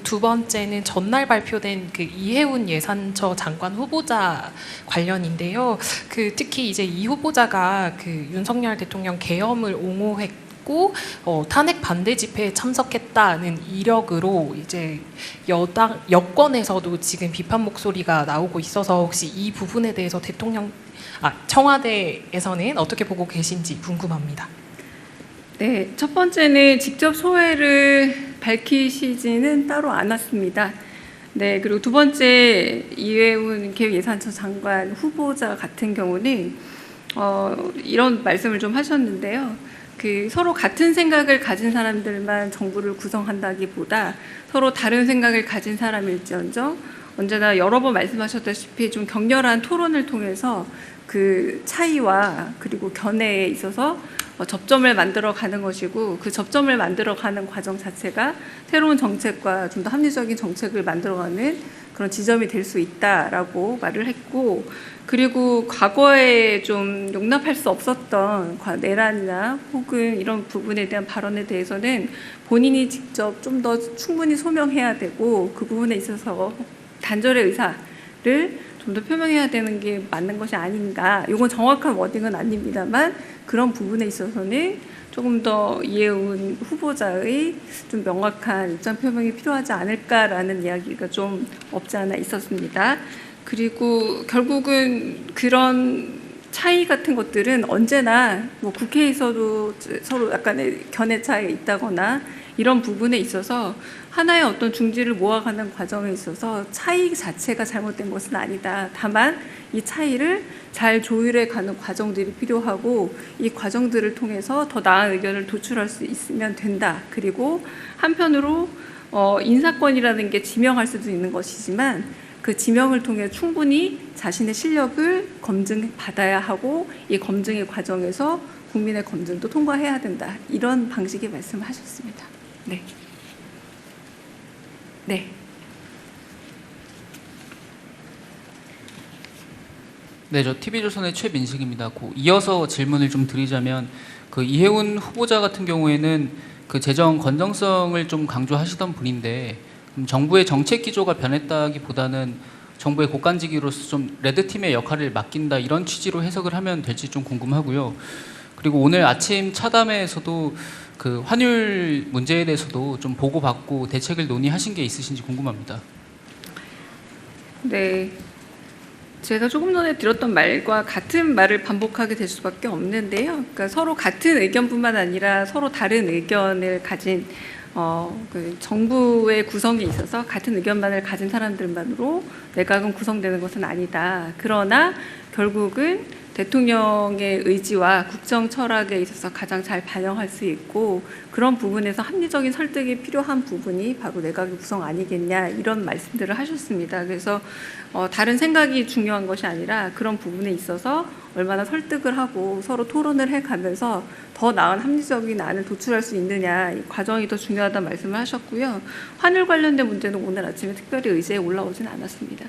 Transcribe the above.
그리고 두 번째는 전날 발표된 그 이해운 예산처 장관 후보자 관련인데요. 그 특히 이제 이 후보자가 그 윤석열 대통령 계엄을 옹호했고 탄핵 반대 집회에 참석했다는 이력으로 이제 여권에서도 지금 비판 목소리가 나오고 있어서 혹시 이 부분에 대해서 청와대에서는 어떻게 보고 계신지 궁금합니다. 네, 첫 번째는 직접 소회를 밝히시지는 따로 않았습니다. 네, 그리고 두 번째 이해운 기획예산처 장관 후보자 같은 경우는 이런 말씀을 좀 하셨는데요. 그 서로 같은 생각을 가진 사람들만 정부를 구성한다기보다 서로 다른 생각을 가진 사람일지언정 언제나 여러 번 말씀하셨다시피 좀 격렬한 토론을 통해서 그 차이와 그리고 견해에 있어서 접점을 만들어가는 것이고, 그 접점을 만들어가는 과정 자체가 새로운 정책과 좀 더 합리적인 정책을 만들어가는 그런 지점이 될 수 있다라고 말을 했고, 그리고 과거에 좀 용납할 수 없었던 내란이나 혹은 이런 부분에 대한 발언에 대해서는 본인이 직접 좀 더 충분히 소명해야 되고, 그 부분에 있어서 단절의 의사를 좀 더 표명해야 되는 게 맞는 것이 아닌가. 이건 정확한 워딩은 아닙니다만 그런 부분에 있어서는 조금 더 이해운 후보자의 좀 명확한 입장 표명이 필요하지 않을까라는 이야기가 좀 없지 않아 있었습니다. 그리고 결국은 그런 차이 같은 것들은 언제나 뭐 국회에서도 서로 약간의 견해 차이가 있다거나 이런 부분에 있어서 하나의 어떤 중지를 모아가는 과정에 있어서 차이 자체가 잘못된 것은 아니다. 다만 이 차이를 잘 조율해 가는 과정들이 필요하고, 이 과정들을 통해서 더 나은 의견을 도출할 수 있으면 된다. 그리고 한편으로 인사권이라는 게 지명할 수도 있는 것이지만 그 지명을 통해 충분히 자신의 실력을 검증받아야 하고, 이 검증의 과정에서 국민의 검증도 통과해야 된다. 이런 방식의 말씀을 하셨습니다. 네. 네. 네, 저 TV조선의 최민식입니다. 이어서 질문을 좀 드리자면, 그 이해운 후보자 같은 경우에는 그 재정 건전성을 좀 강조하시던 분인데, 정부의 정책 기조가 변했다기보다는 정부의 고관직으로서 좀 레드팀의 역할을 맡긴다, 이런 취지로 해석을 하면 될지 좀 궁금하고요. 그리고 오늘 아침 차담회에서도 그 환율 문제에 대해서도 좀 보고받고 대책을 논의하신 게 있으신지 궁금합니다. 네. 제가 조금 전에 들었던 말과 같은 말을 반복하게 될 수밖에 없는데요. 그러니까 서로 같은 의견뿐만 아니라 서로 다른 의견을 가진 그 정부의 구성에 있어서 같은 의견만을 가진 사람들만으로 내각은 구성되는 것은 아니다. 그러나 결국은 대통령의 의지와 국정 철학에 있어서 가장 잘 반영할 수 있고, 그런 부분에서 합리적인 설득이 필요한 부분이 바로 내각의 구성 아니겠냐, 이런 말씀들을 하셨습니다. 그래서 다른 생각이 중요한 것이 아니라 그런 부분에 있어서 얼마나 설득을 하고 서로 토론을 해가면서 더 나은 합리적인 안을 도출할 수 있느냐, 이 과정이 더 중요하다는 말씀을 하셨고요. 환율 관련된 문제는 오늘 아침에 특별히 의제에 올라오진 않았습니다.